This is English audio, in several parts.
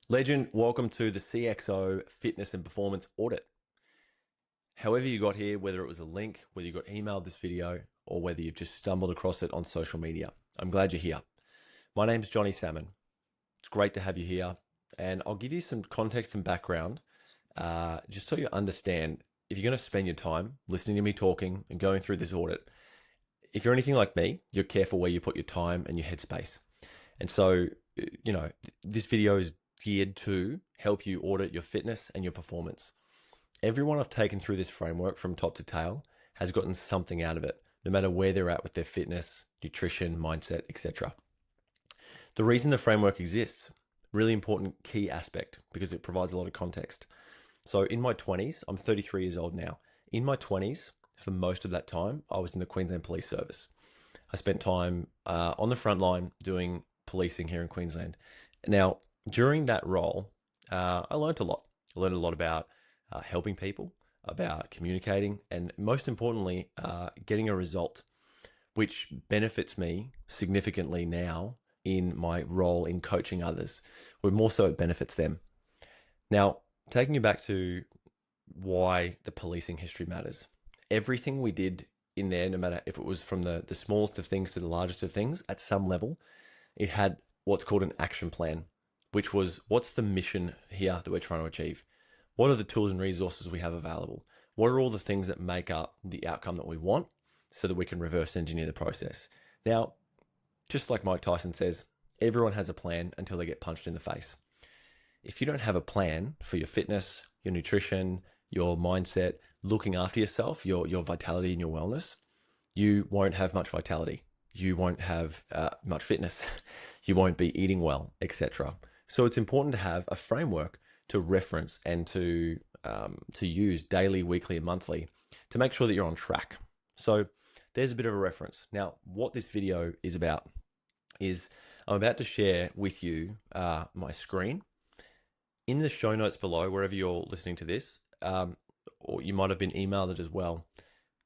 Legend, welcome to the CXO Fitness and Performance Audit. However you got here, whether it was a link, whether you got emailed this video, or whether you've just stumbled across it on social media, I'm glad you're here. My name's Johnny Salmon. It's great to have you here, and I'll give you some context and background, just so you understand if you're going to spend your time listening to me talking and going through this audit. If you're anything like me, you're careful where you put your time and your headspace. And so, this video is geared to help you audit your fitness and your performance. Everyone I've taken through this framework from top to tail has gotten something out of it, no matter where they're at with their fitness, nutrition, mindset, etc. The reason the framework exists, really important key aspect because it provides a lot of context. So in my 20s, I'm 33 years old now. In my 20s, for most of that time, I was in the Queensland Police Service. I spent time on the front line doing policing here in Queensland. Now, during that role, I learned a lot. I learned a lot about helping people, about communicating, and most importantly, getting a result, which benefits me significantly now in my role in coaching others, where more so it benefits them. Now, taking you back to why the policing history matters. Everything we did in there, no matter if it was from the smallest of things to the largest of things, at some level, it had what's called an action plan, which was what's the mission here that we're trying to achieve? What are the tools and resources we have available? What are all the things that make up the outcome that we want so that we can reverse engineer the process? Now, just like Mike Tyson says, everyone has a plan until they get punched in the face. If you don't have a plan for your fitness, your nutrition, your mindset, looking after yourself, your vitality and your wellness, you won't have much vitality. You won't have much fitness. You won't be eating well, etc. So it's important to have a framework to reference and to use daily, weekly, and monthly to make sure that you're on track. So there's a bit of a reference. Now, what this video is about is I'm about to share with you my screen. In the show notes below, wherever you're listening to this, or you might have been emailed it as well,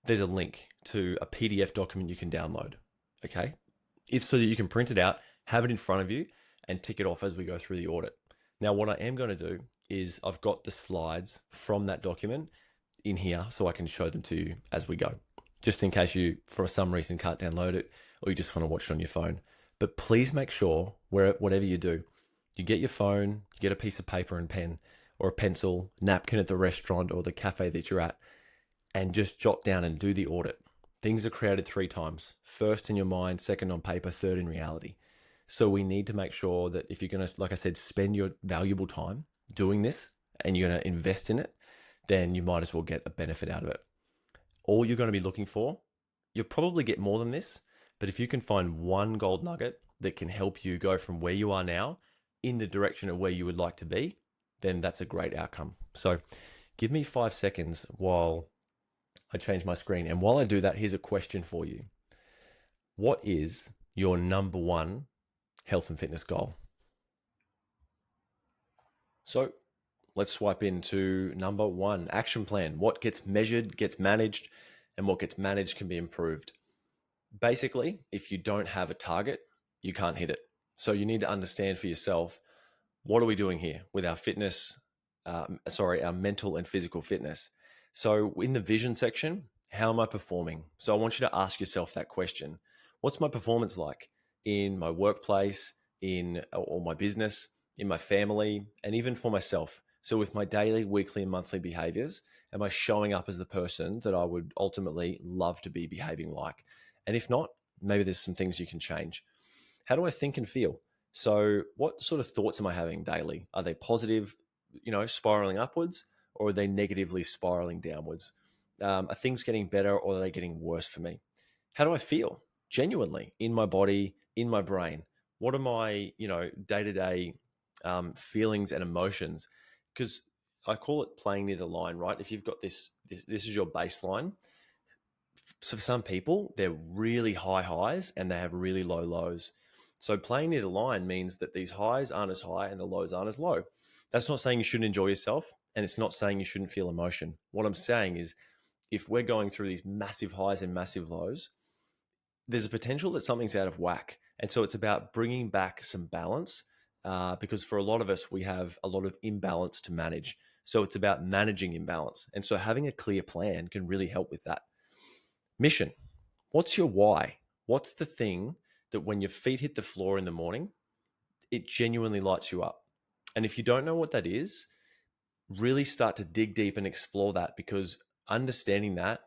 there's a link to a PDF document you can download, okay? It's so that you can print it out, have it in front of you, and tick it off as we go through the audit. Now, what I am going to do is I've got the slides from that document in here so I can show them to you as we go, just in case you, for some reason, can't download it or you just want to watch it on your phone. But please make sure, whatever you do, you get your phone, you get a piece of paper and pen or a pencil, napkin at the restaurant or the cafe that you're at, and just jot down and do the audit. Things are created 3 times. First in your mind, second on paper, third in reality. So we need to make sure that if you're going to, like I said, spend your valuable time doing this and you're going to invest in it, then you might as well get a benefit out of it. All you're going to be looking for, you'll probably get more than this, but if you can find one gold nugget that can help you go from where you are now in the direction of where you would like to be, then that's a great outcome. So give me 5 seconds while I change my screen. And while I do that, here's a question for you. What is your number one health and fitness goal? So let's swipe into number 1, action plan. What gets measured, gets managed, and what gets managed can be improved. Basically, if you don't have a target, you can't hit it. So you need to understand for yourself, what are we doing here with our fitness, our mental and physical fitness? So in the vision section, how am I performing? So I want you to ask yourself that question. What's my performance like in my workplace, or my business, in my family, and even for myself? So with my daily, weekly, and monthly behaviors, am I showing up as the person that I would ultimately love to be behaving like? And if not, maybe there's some things you can change. How do I think and feel? So what sort of thoughts am I having daily? Are they positive, spiraling upwards, or are they negatively spiraling downwards? Are things getting better or are they getting worse for me? How do I feel genuinely in my body, in my brain? What are my, day-to-day feelings and emotions? Because I call it playing near the line, right? If you've got this is your baseline. So for some people, they're really high highs and they have really low lows. So playing near the line means that these highs aren't as high and the lows aren't as low. That's not saying you shouldn't enjoy yourself, and it's not saying you shouldn't feel emotion. What I'm saying is, if we're going through these massive highs and massive lows, there's a potential that something's out of whack. And so it's about bringing back some balance because for a lot of us, we have a lot of imbalance to manage. So it's about managing imbalance. And so having a clear plan can really help with that. Mission. What's your why? What's the thing that when your feet hit the floor in the morning, it genuinely lights you up? And if you don't know what that is, really start to dig deep and explore that, because understanding that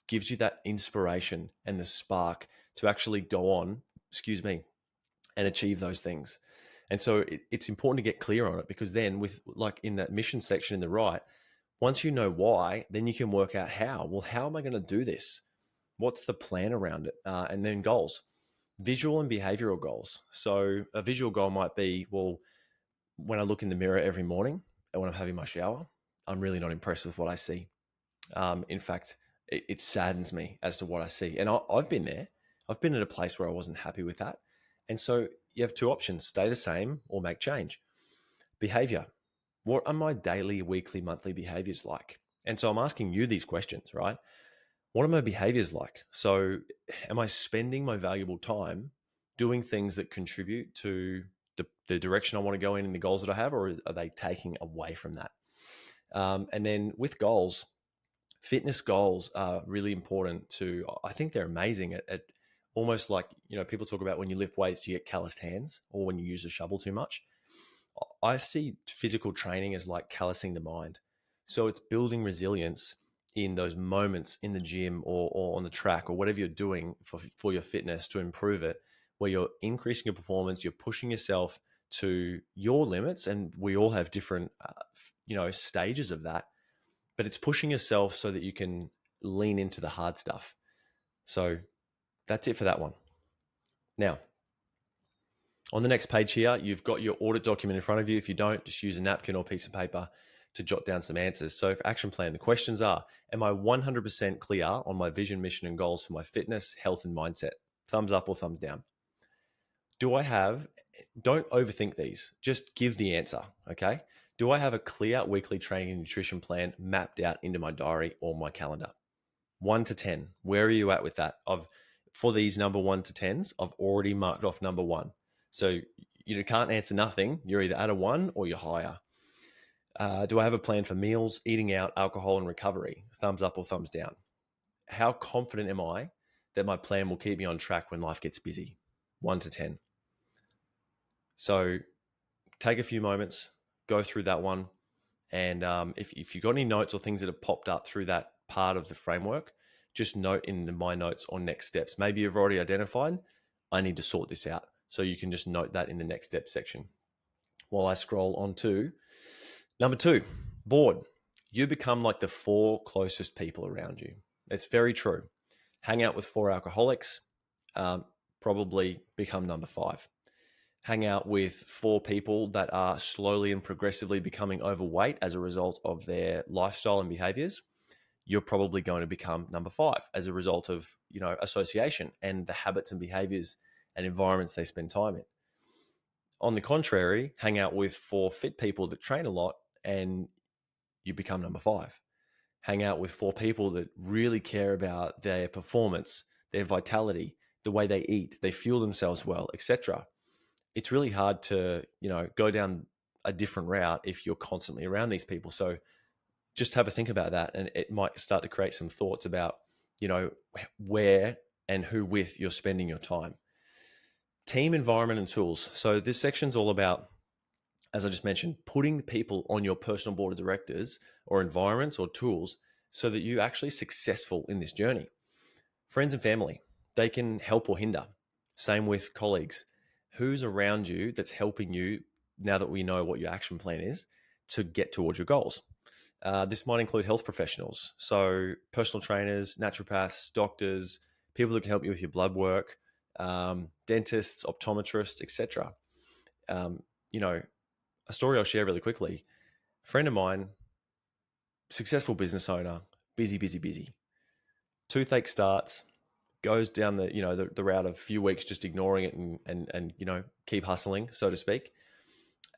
gives you that inspiration and the spark to actually go on, and achieve those things. And so it's important to get clear on it, because then with like in that mission section in the right, once you know why, then you can work out how. Well, how am I going to do this? What's the plan around it? And then goals, visual and behavioral goals. So a visual goal might be, well, when I look in the mirror every morning and when I'm having my shower, I'm really not impressed with what I see. In fact, it saddens me as to what I see. And I've been there. I've been at a place where I wasn't happy with that. And so you have two options: stay the same or make change. Behavior. What are my daily, weekly, monthly behaviors like? And so I'm asking you these questions, right? What are my behaviors like? So am I spending my valuable time doing things that contribute to the direction I want to go in and the goals that I have, or are they taking away from that? And then with goals, fitness goals are really important to, I think they're amazing at almost like, people talk about when you lift weights, you get calloused hands, or when you use a shovel too much. I see physical training as like callousing the mind. So it's building resilience in those moments in the gym or on the track or whatever you're doing for your fitness to improve it, where you're increasing your performance, you're pushing yourself to your limits. And we all have different, stages of that, but it's pushing yourself so that you can lean into the hard stuff. So that's it for that one. Now, on the next page here, you've got your audit document in front of you. If you don't, just use a napkin or piece of paper to jot down some answers. So for action plan, the questions are, am I 100% clear on my vision, mission, and goals for my fitness, health, and mindset? Thumbs up or thumbs down. Don't overthink these, just give the answer, okay? Do I have a clear weekly training and nutrition plan mapped out into my diary or my calendar? 1 to 10, where are you at with that? For these number 1 to 10s, I've already marked off number 1. So you can't answer nothing. You're either at a 1 or you're higher. Do I have a plan for meals, eating out, alcohol, and recovery? Thumbs up or thumbs down. How confident am I that my plan will keep me on track when life gets busy? 1 to 10. So take a few moments, go through that one. And if you've got any notes or things that have popped up through that part of the framework, just note in my notes on next steps. Maybe you've already identified, I need to sort this out. So you can just note that in the next step section. While I scroll on to number 2, bored. You become like the 4 closest people around you. It's very true. Hang out with 4 alcoholics, probably become number 5. Hang out with 4 people that are slowly and progressively becoming overweight as a result of their lifestyle and behaviors, you're probably going to become number 5 as a result of, association and the habits and behaviors and environments they spend time in. On the contrary, hang out with 4 fit people that train a lot and you become number 5. Hang out with 4 people that really care about their performance, their vitality, the way they eat, they fuel themselves well, etc. It's really hard to, go down a different route if you're constantly around these people. So just have a think about that, and it might start to create some thoughts about, where and who with you're spending your time. Team, environment, and tools. So this section's all about, as I just mentioned, putting people on your personal board of directors or environments or tools so that you're actually successful in this journey. Friends and family, they can help or hinder. Same with colleagues. Who's around you that's helping you, now that we know what your action plan is, to get towards your goals? This might include health professionals, so personal trainers, naturopaths, doctors, people that can help you with your blood work, dentists, optometrists, etc. A story I'll share really quickly. A friend of mine, successful business owner, busy. Toothache starts, goes down the route of a few weeks just ignoring it and keep hustling, so to speak.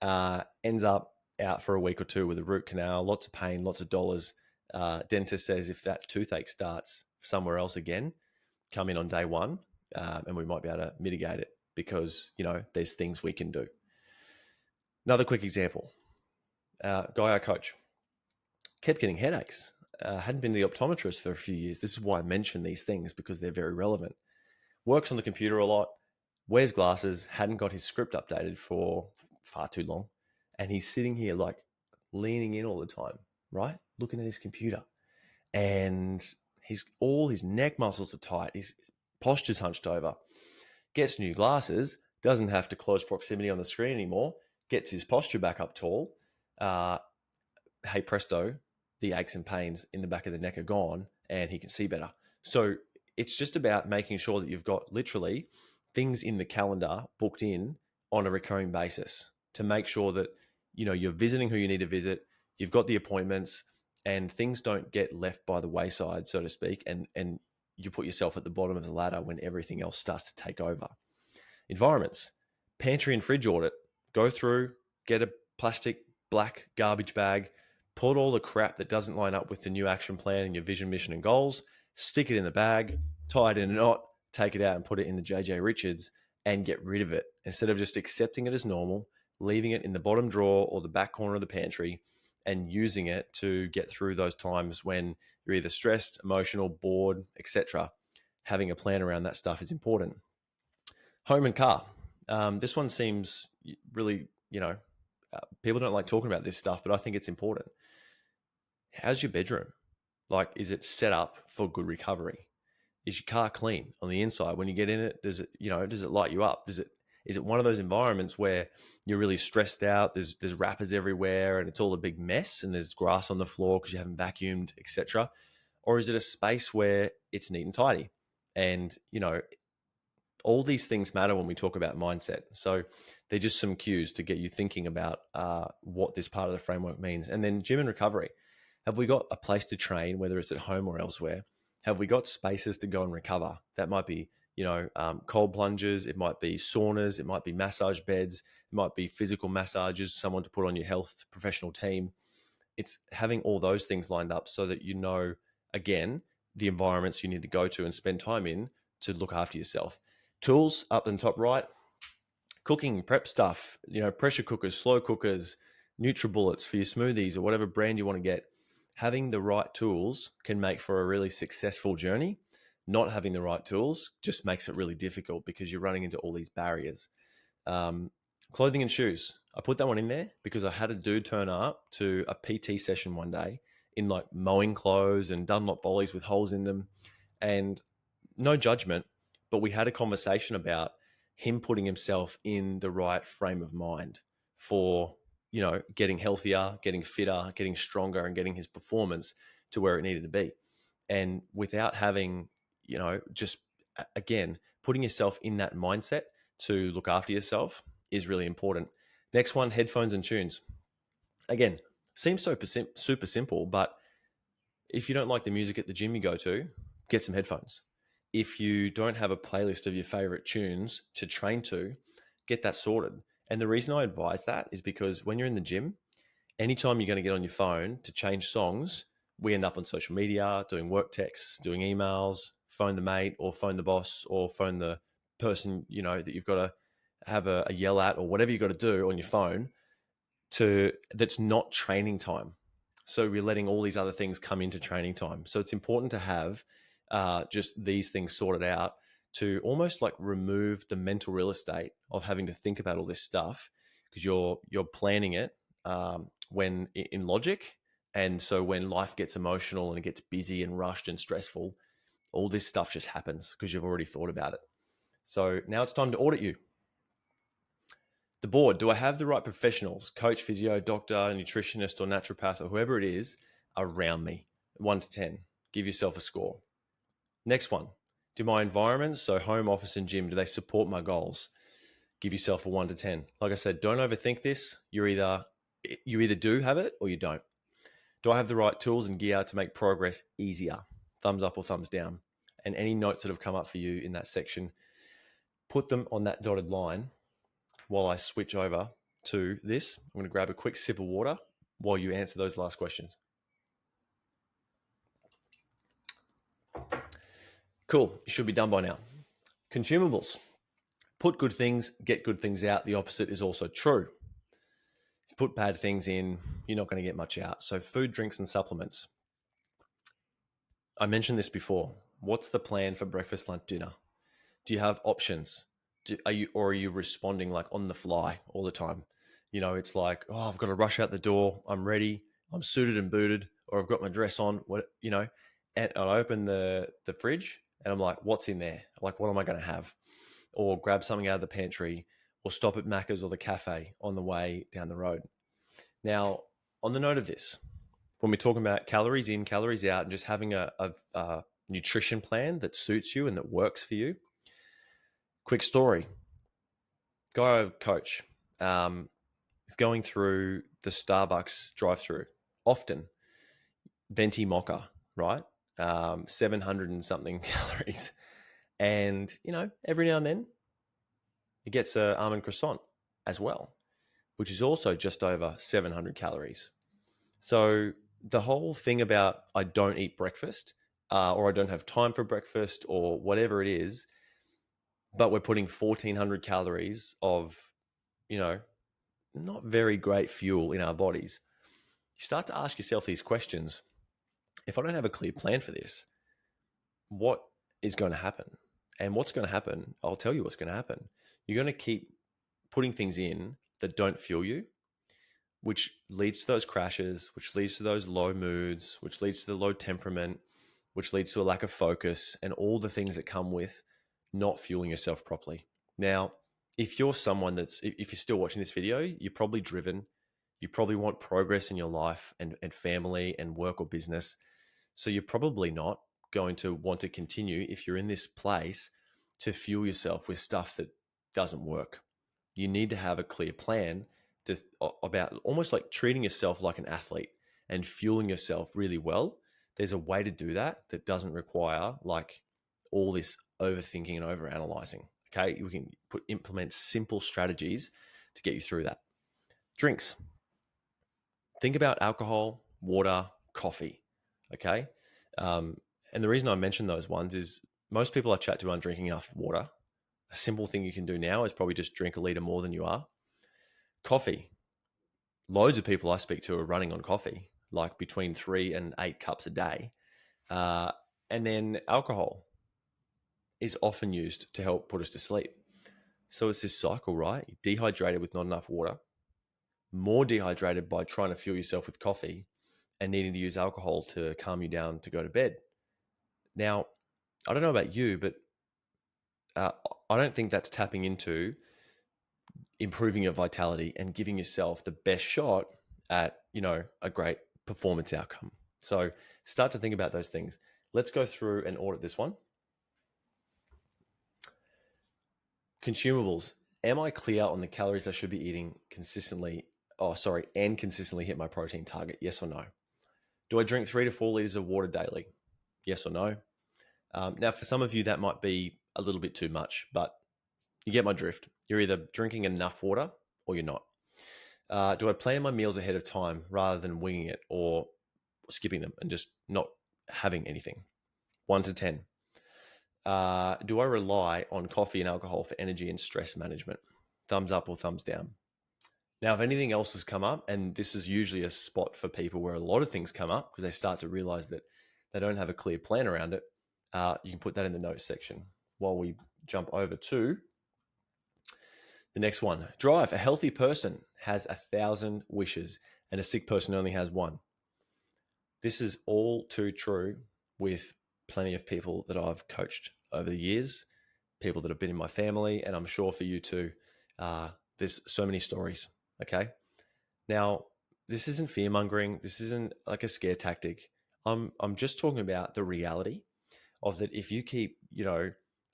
Ends up out for a week or 2 with a root canal, lots of pain, lots of dollars. Dentist says if that toothache starts somewhere else again, come in on day 1, and we might be able to mitigate it because there's things we can do. Another quick example, guy I coach kept getting headaches. Hadn't been to the optometrist for a few years. This is why I mention these things, because they're very relevant. Works on the computer a lot, wears glasses, hadn't got his script updated for far too long. And he's sitting here like leaning in all the time, right? Looking at his computer. And all his neck muscles are tight. His posture's hunched over. Gets new glasses, doesn't have to close proximity on the screen anymore, gets his posture back up tall. Hey presto, the aches and pains in the back of the neck are gone and he can see better. So it's just about making sure that you've got literally things in the calendar booked in on a recurring basis to make sure that you're visiting who you need to visit, you've got the appointments, and things don't get left by the wayside, so to speak, and you put yourself at the bottom of the ladder when everything else starts to take over. Environments, pantry and fridge audit. Go through, get a plastic black garbage bag, put all the crap that doesn't line up with the new action plan and your vision, mission, and goals, stick it in the bag, tie it in a knot, take it out and put it in the JJ Richards and get rid of it. Instead of just accepting it as normal, leaving it in the bottom drawer or the back corner of the pantry and using it to get through those times when you're either stressed, emotional, bored, etc. Having a plan around that stuff is important. Home and car. This one seems really, people don't like talking about this stuff, but I think it's important. How's your bedroom? Like, is it set up for good recovery? Is your car clean on the inside? When you get in it, does it light you up? Is it one of those environments where you're really stressed out? There's wrappers everywhere and it's all a big mess and there's grass on the floor because you haven't vacuumed, etc. Or is it a space where it's neat and tidy? And all these things matter when we talk about mindset. So they're just some cues to get you thinking about what this part of the framework means. And then gym and recovery. Have we got a place to train, whether it's at home or elsewhere? Have we got spaces to go and recover? That might be, cold plunges. It might be saunas. It might be massage beds. It might be physical massages, someone to put on your health professional team. It's having all those things lined up so that again, the environments you need to go to and spend time in to look after yourself. Tools up in top right, cooking prep stuff, pressure cookers, slow cookers, NutriBullets for your smoothies or whatever brand you want to get. Having the right tools can make for a really successful journey. Not having the right tools just makes it really difficult because you're running into all these barriers. Clothing and shoes. I put that one in there because I had a dude turn up to a PT session one day in like mowing clothes and Dunlop volleys with holes in them. And no judgment, but we had a conversation about him putting himself in the right frame of mind for, getting healthier, getting fitter, getting stronger, and getting his performance to where it needed to be. And without having, just again, putting yourself in that mindset to look after yourself is really important. Next one, headphones and tunes. Again, seems so super simple, but if you don't like the music at the gym you go to, get some headphones. If you don't have a playlist of your favorite tunes to train to, get that sorted. And the reason I advise that is because when you're in the gym, anytime you're going to get on your phone to change songs, we end up on social media, doing work texts, doing emails, phone the mate or phone the boss or phone the person, that you've got to have a yell at or whatever you've got to do on your phone that's not training time. So we're letting all these other things come into training time. So it's important to have just these things sorted out to almost like remove the mental real estate of having to think about all this stuff because you're planning it when in logic. And so when life gets emotional and it gets busy and rushed and stressful, all this stuff just happens because you've already thought about it. So now it's time to audit you. The board, do I have the right professionals, coach, physio, doctor, nutritionist, or naturopath, or whoever it is around me? 1 to 10. Give yourself a score. Next one, do my environments, so home, office, and gym, do they support my goals? Give yourself a 1 to 10. Like I said, don't overthink this. You either do have it or you don't. Do I have the right tools and gear to make progress easier? Thumbs up or thumbs down. And any notes that have come up for you in that section, put them on that dotted line while I switch over to this. I'm going to grab a quick sip of water while you answer those last questions. Cool. You should be done by now. Consumables. Put good things, get good things out. The opposite is also true. put bad things in, you're not going to get much out. So food, drinks, and supplements. I mentioned this before. What's the plan for breakfast, lunch, dinner? Do you have options? Are you responding like on the fly all the time? It's like, oh, I've got to rush out the door. I'm ready. I'm suited and booted, or I've got my dress on. And I open the fridge and I'm like, what's in there? Like, what am I going to have? Or grab something out of the pantry, or stop at Macca's or the cafe on the way down the road. Now, on the note of this, when we're talking about calories in, calories out, and just having a nutrition plan that suits you and that works for you. Quick story. Guy coach is going through the Starbucks drive-through, often venti mocha, right? 700 and something calories. And, every now and then he gets an almond croissant as well, which is also just over 700 calories. So the whole thing about I don't eat breakfast or I don't have time for breakfast or whatever it is, but we're putting 1,400 calories of, not very great fuel in our bodies. You start to ask yourself these questions. If I don't have a clear plan for this, what is going to happen? And what's going to happen, I'll tell you what's going to happen. You're going to keep putting things in that don't fuel you, which leads to those crashes, which leads to those low moods, which leads to the low temperament, which leads to a lack of focus and all the things that come with not fueling yourself properly. Now, if you're someone if you're still watching this video, you're probably driven, you probably want progress in your life and family and work or business. So you're probably not going to want to continue, if you're in this place, to fuel yourself with stuff that doesn't work. You need to have a clear plan about almost like treating yourself like an athlete and fueling yourself really well. There's a way to do that doesn't require like all this overthinking and overanalyzing. Okay, we can implement simple strategies to get you through that. Drinks. Think about alcohol, water, coffee. Okay, and the reason I mention those ones is most people I chat to aren't drinking enough water. A simple thing you can do now is probably just drink a liter more than you are. Coffee. Loads of people I speak to are running on coffee, like between 3 and 8 cups a day. And then alcohol is often used to help put us to sleep. So it's this cycle, right? You're dehydrated with not enough water, more dehydrated by trying to fuel yourself with coffee and needing to use alcohol to calm you down to go to bed. Now, I don't know about you, but I don't think that's tapping into improving your vitality and giving yourself the best shot at, a great performance outcome. So start to think about those things. Let's go through and audit this one. Consumables. Am I clear on the calories I should be eating consistently? And consistently hit my protein target? Yes or no? Do I drink 3 to 4 liters of water daily? Yes or no? Now, for some of you, that might be a little bit too much, but you get my drift. You're either drinking enough water or you're not. Do I plan my meals ahead of time rather than winging it or skipping them and just not having anything? 1 to 10. Do I rely on coffee and alcohol for energy and stress management? Thumbs up or thumbs down? Now, if anything else has come up, and this is usually a spot for people where a lot of things come up because they start to realize that they don't have a clear plan around it, you can put that in the notes section while we jump over to the next one. Drive. A healthy person has 1,000 wishes and a sick person only has one. This is all too true with plenty of people that I've coached over the years, people that have been in my family, and I'm sure for you too. There's so many stories. Okay. Now, this isn't fear mongering. This isn't like a scare tactic. I'm just talking about the reality of that. If you keep,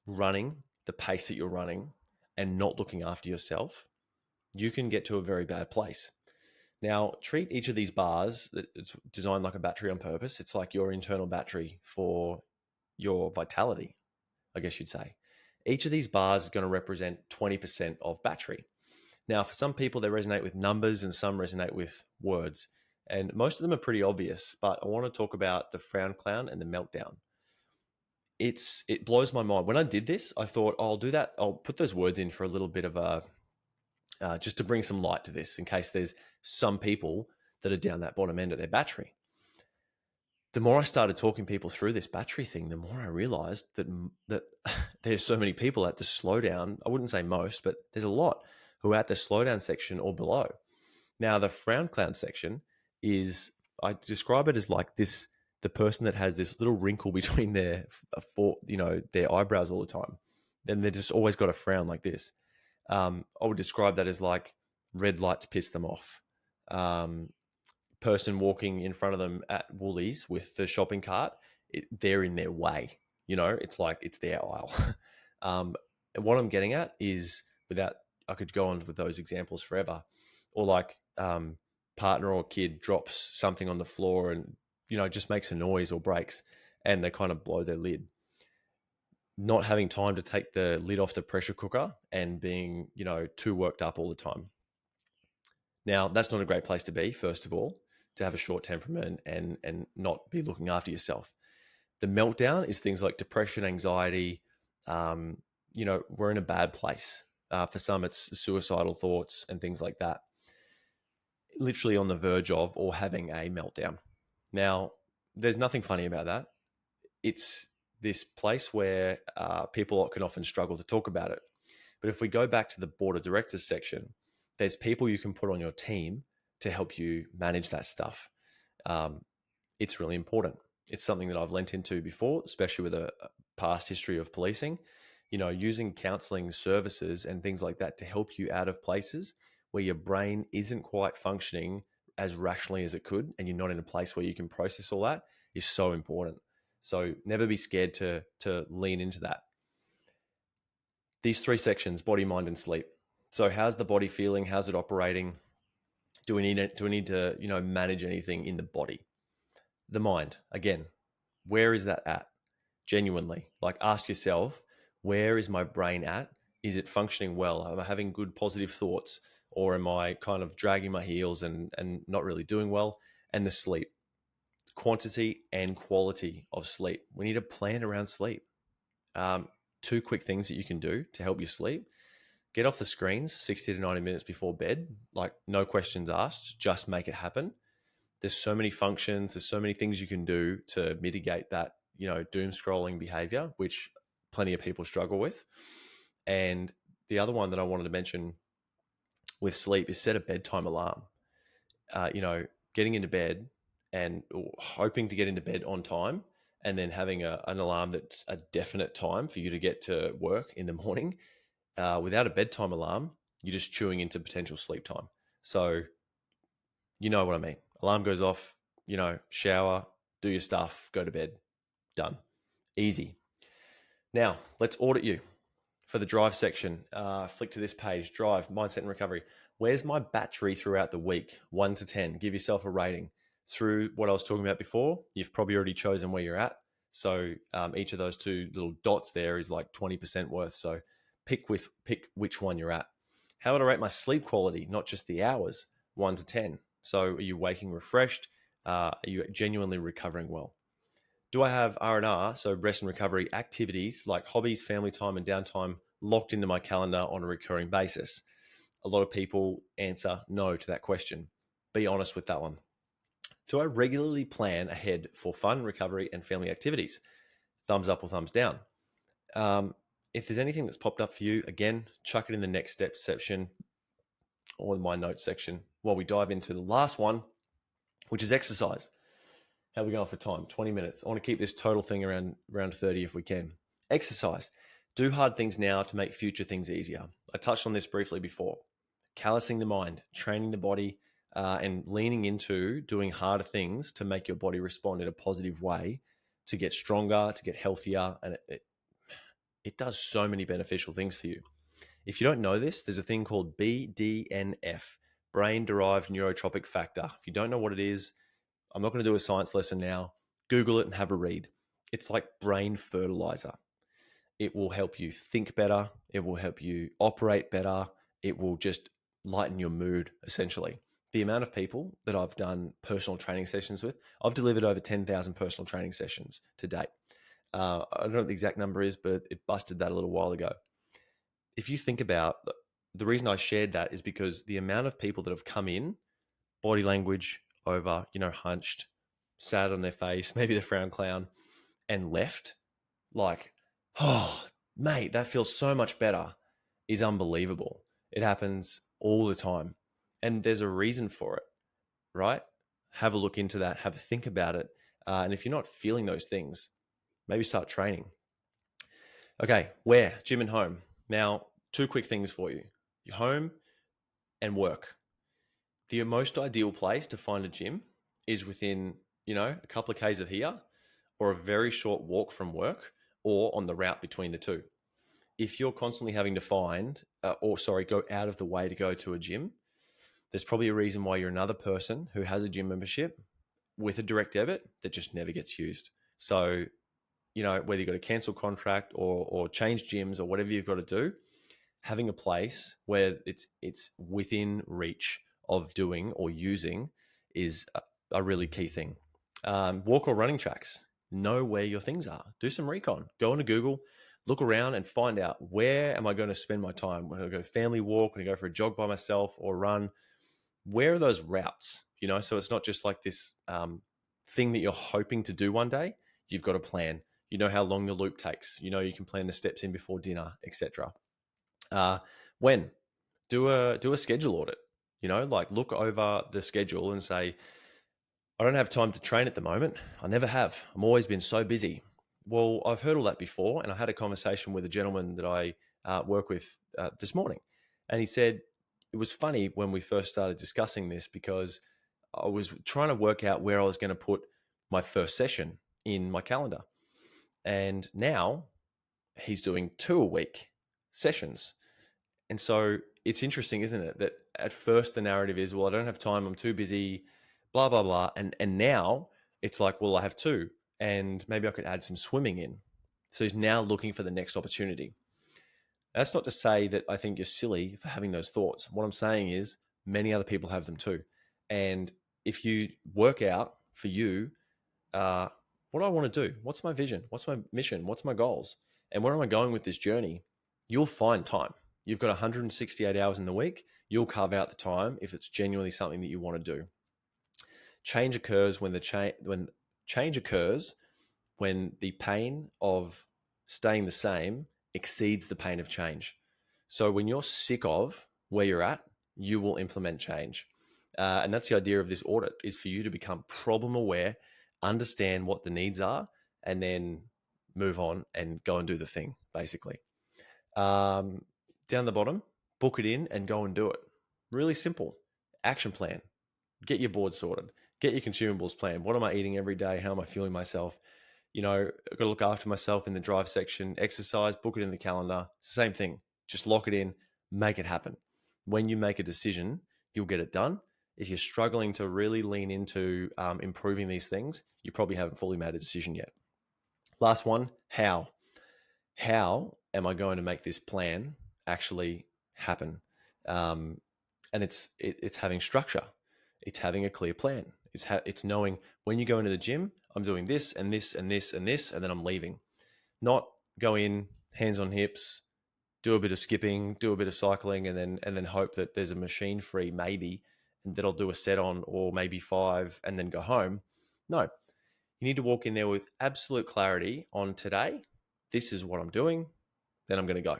running the pace that you're running and not looking after yourself, you can get to a very bad place. Now, treat each of these bars that it's designed like a battery on purpose. It's like your internal battery for your vitality, I guess you'd say. Each of these bars is going to represent 20% of battery. Now, for some people, they resonate with numbers and some resonate with words. And most of them are pretty obvious, but I want to talk about the frown clown and the meltdown. It blows my mind. When I did this, I thought, I'll do that. I'll put those words in for a little bit of a just to bring some light to this in case there's some people that are down that bottom end of their battery. The more I started talking people through this battery thing, the more I realized that there's so many people at the slowdown. I wouldn't say most, but there's a lot who are at the slowdown section or below. Now, the frown clown section is, I describe it as like this, the person that has this little wrinkle between their their eyebrows all the time. Then they just always got a frown like this. I would describe that as like red lights piss them off. Person walking in front of them at Woolies with the shopping cart, they're in their way. It's like it's their aisle. And what I'm getting at is, I could go on with those examples forever. Or like partner or kid drops something on the floor and, just makes a noise or breaks, and they kind of blow their lid. Not having time to take the lid off the pressure cooker and being, too worked up all the time. Now, that's not a great place to be, first of all, to have a short temperament and not be looking after yourself. The meltdown is things like depression, anxiety. We're in a bad place. For some, it's suicidal thoughts and things like that. Literally on the verge of or having a meltdown. Now, there's nothing funny about that. It's this place where people can often struggle to talk about it. But if we go back to the board of directors section, there's people you can put on your team to help you manage that stuff. It's really important. It's something that I've lent into before, especially with a past history of policing, using counseling services and things like that to help you out of places where your brain isn't quite functioning as rationally as it could, and you're not in a place where you can process all that, is so important. So never be scared to lean into that. These three sections: body, mind, and sleep. So how's the body feeling? How's it operating? Do we need to, manage anything in the body? The mind, again, where is that at? Genuinely, like, ask yourself, where is my brain at? Is it functioning well? Am I having good positive thoughts, or am I kind of dragging my heels and not really doing well? And the sleep, quantity and quality of sleep. We need a plan around sleep. Two quick things that you can do to help you sleep: get off the screens 60 to 90 minutes before bed, like no questions asked, just make it happen. There's so many functions, there's so many things you can do to mitigate that, doom scrolling behavior, which plenty of people struggle with. And the other one that I wanted to mention with sleep is set a bedtime alarm. Getting into bed and hoping to get into bed on time, and then having an alarm that's a definite time for you to get to work in the morning. Without a bedtime alarm, you're just chewing into potential sleep time. So you know what I mean. Alarm goes off, shower, do your stuff, go to bed, done. Easy. Now, let's audit you. For the drive section, flick to this page: drive, mindset, and recovery. Where's my battery throughout the week? 1 to 10. Give yourself a rating. Through what I was talking about before, you've probably already chosen where you're at. So each of those two little dots there is like 20% worth. So pick which one you're at. How would I rate my sleep quality? Not just the hours, 1 to 10. So are you waking refreshed? Are you genuinely recovering well? Do I have R&R, so rest and recovery activities like hobbies, family time, and downtime locked into my calendar on a recurring basis? A lot of people answer no to that question. Be honest with that one. Do I regularly plan ahead for fun, recovery, and family activities? Thumbs up or thumbs down. If there's anything that's popped up for you, again, chuck it in the next step section or in my notes section while we dive into the last one, which is exercise. How are we going for time? 20 minutes. I want to keep this total thing around 30 if we can. Exercise. Do hard things now to make future things easier. I touched on this briefly before. Callousing the mind, training the body, and leaning into doing harder things to make your body respond in a positive way, to get stronger, to get healthier. And it does so many beneficial things for you. If you don't know this, there's a thing called BDNF, brain-derived neurotropic factor. If you don't know what it is, I'm not going to do a science lesson now. Google it and have a read. It's like brain fertilizer. It will help you think better. It will help you operate better. It will just lighten your mood, essentially. The amount of people that I've done personal training sessions with, I've delivered over 10,000 personal training sessions to date. I don't know what the exact number is, but it busted that a little while ago. If you think about the reason I shared that is because the amount of people that have come in, body language over, hunched, sad on their face, maybe the frown clown, and left, like, oh, mate, that feels so much better, is unbelievable. It happens all the time. And there's a reason for it, right? Have a look into that, have a think about it. And if you're not feeling those things, maybe start training. Okay, where? Gym and home. Now, two quick things for you: your home and work. The most ideal place to find a gym is within, a couple of Ks of here, or a very short walk from work, or on the route between the two. If you're constantly having to go out of the way to go to a gym, there's probably a reason why you're another person who has a gym membership with a direct debit that just never gets used. So, whether you've got to cancel contract or change gyms or whatever you've got to do, having a place where it's within reach of doing or using is a really key thing. Walk or running tracks. Know where your things are. Do some recon. Go into Google, look around and find out, where am I going to spend my time? When I go family walk, when I go for a jog by myself or run, where are those routes? So it's not just like this thing that you're hoping to do one day. You've got a plan. You know how long the loop takes. You can plan the steps in before dinner, etc. When do a schedule audit. Like, look over the schedule and say, I don't have time to train at the moment. I never have. I'm always been so busy. Well, I've heard all that before, and I had a conversation with a gentleman that I work with this morning, and he said it was funny when we first started discussing this, because I was trying to work out where I was going to put my first session in my calendar, and now he's doing 2 a week sessions. And so it's interesting, isn't it, that at first the narrative is, well, I don't have time, I'm too busy, blah, blah, blah. And now it's like, well, I have 2, and maybe I could add some swimming in. So he's now looking for the next opportunity. That's not to say that I think you're silly for having those thoughts. What I'm saying is many other people have them too. And if you work out for you, what do I want to do? What's my vision? What's my mission? What's my goals? And where am I going with this journey? You'll find time. You've got 168 hours in the week. You'll carve out the time if it's genuinely something that you want to do. Change occurs when change occurs when the pain of staying the same exceeds the pain of change. So when you're sick of where you're at, you will implement change. And that's the idea of this audit, is for you to become problem aware, understand what the needs are, and then move on and go and do the thing, basically. Down the bottom, book it in and go and do it. Really simple. Action plan. Get your board sorted. Get your consumables planned. What am I eating every day? How am I fueling myself? I've got to look after myself in the drive section. Exercise, book it in the calendar. It's the same thing. Just lock it in, make it happen. When you make a decision, you'll get it done. If you're struggling to really lean into improving these things, you probably haven't fully made a decision yet. Last one, how? How am I going to make this plan actually happen? And it's having structure. It's having a clear plan. It's knowing, when you go into the gym, I'm doing this and this and this and this, and then I'm leaving. Not go in, hands on hips, do a bit of skipping, do a bit of cycling, and then hope that there's a machine free maybe, and that I'll do a set on, or maybe 5, and then go home. No, you need to walk in there with absolute clarity on, today, this is what I'm doing, then I'm going to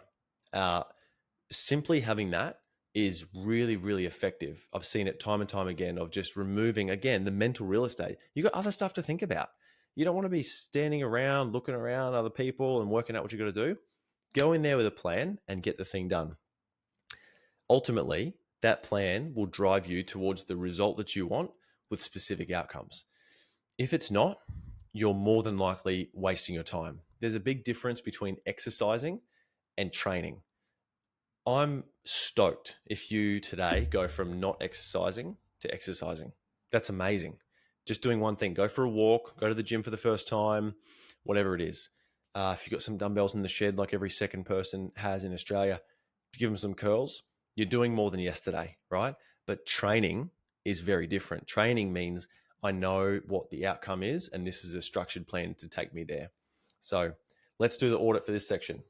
go. Simply having that is really, really effective. I've seen it time and time again, of just removing, again, the mental real estate. You've got other stuff to think about. You don't want to be standing around, looking around other people and working out what you've got to do. Go in there with a plan and get the thing done. Ultimately, that plan will drive you towards the result that you want with specific outcomes. If it's not, you're more than likely wasting your time. There's a big difference between exercising and training. I'm stoked if you today go from not exercising to exercising. That's amazing. Just doing one thing. Go for a walk, go to the gym for the first time, whatever it is. If you've got some dumbbells in the shed like every second person has in Australia, give them some curls. You're doing more than yesterday, right? But training is very different. Training means I know what the outcome is, and this is a structured plan to take me there. So let's do the audit for this section.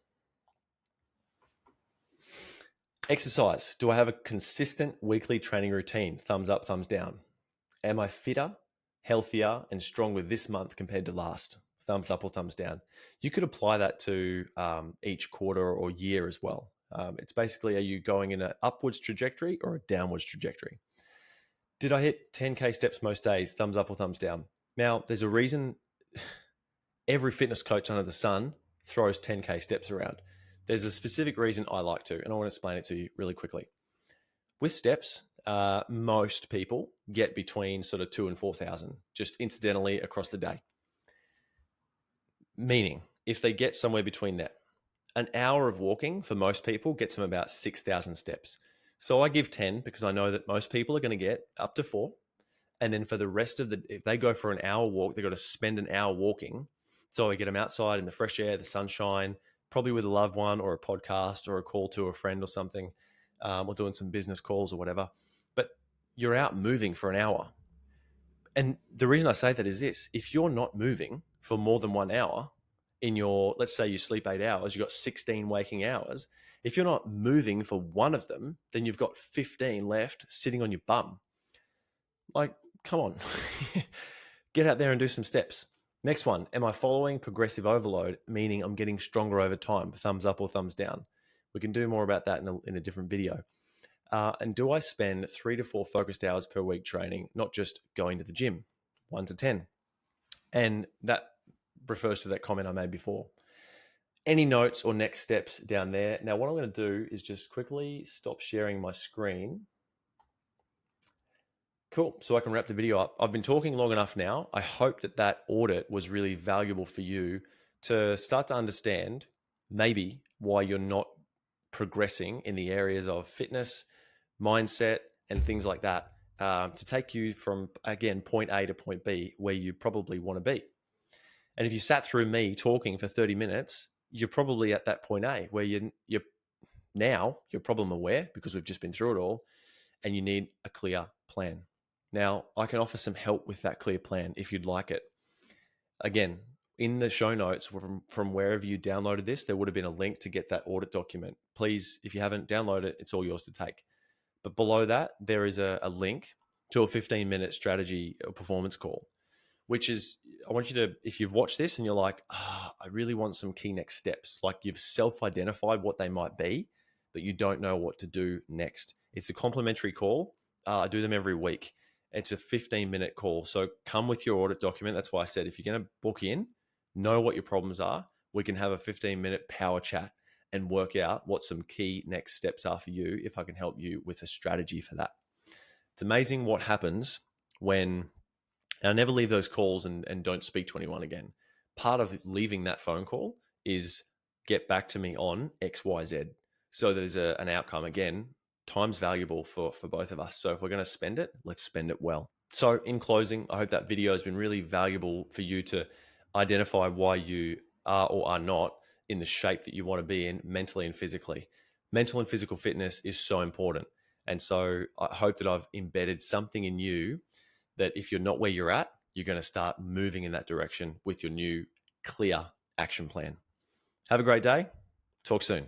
Exercise. Do I have a consistent weekly training routine? Thumbs up, thumbs down. Am I fitter, healthier, and stronger this month compared to last? Thumbs up or thumbs down. You could apply that to each quarter or year as well. It's basically, are you going in an upwards trajectory or a downwards trajectory? Did I hit 10K steps most days? Thumbs up or thumbs down. Now, there's a reason every fitness coach under the sun throws 10K steps around. There's a specific reason I like to, and I want to explain it to you really quickly. With steps, most people get between sort of 2 and 4,000 just incidentally across the day. Meaning, if they get somewhere between that, an hour of walking for most people gets them about 6,000 steps. So I give 10 because I know that most people are going to get up to 4. And then for the rest of if they go for an hour walk, they've got to spend an hour walking. So I get them outside in the fresh air, the sunshine, probably with a loved one or a podcast or a call to a friend or something, or doing some business calls or whatever. But you're out moving for an hour. And the reason I say that is this: if you're not moving for more than 1 hour in your, let's say you sleep 8 hours, you've got 16 waking hours. If you're not moving for one of them, then you've got 15 left sitting on your bum. Like, come on, get out there and do some steps. Next one, am I following progressive overload, meaning I'm getting stronger over time? Thumbs up or thumbs down. We can do more about that in a different video. And do I spend 3 to 4 focused hours per week training, not just going to the gym? 1 to 10. And that refers to that comment I made before. Any notes or next steps down there? Now, what I'm going to do is just quickly stop sharing my screen. Cool. So I can wrap the video up. I've been talking long enough now. I hope that audit was really valuable for you to start to understand maybe why you're not progressing in the areas of fitness, mindset, and things like that, to take you from, again, point A to point B, where you probably want to be. And if you sat through me talking for 30 minutes, you're probably at that point A where you're problem aware because we've just been through it all, and you need a clear plan. Now, I can offer some help with that clear plan if you'd like it. Again, in the show notes from wherever you downloaded this, there would have been a link to get that audit document. Please, if you haven't downloaded it, it's all yours to take. But below that, there is a link to a 15-minute strategy or performance call, which is, I want you to, if you've watched this and you're like, I really want some key next steps, like you've self-identified what they might be, but you don't know what to do next. It's a complimentary call. I do them every week. It's a 15-minute call. So come with your audit document. That's why I said, if you're going to book in, know what your problems are. We can have a 15-minute power chat and work out what some key next steps are for you, if I can help you with a strategy for that. It's amazing what happens when, and I never leave those calls and don't speak to anyone again. Part of leaving that phone call is get back to me on XYZ. So there's an outcome. Again, time's valuable for both of us. So if we're going to spend it, let's spend it well. So in closing, I hope that video has been really valuable for you to identify why you are or are not in the shape that you want to be in mentally and physically. Mental and physical fitness is so important. And so I hope that I've embedded something in you that if you're not where you're at, you're going to start moving in that direction with your new clear action plan. Have a great day. Talk soon.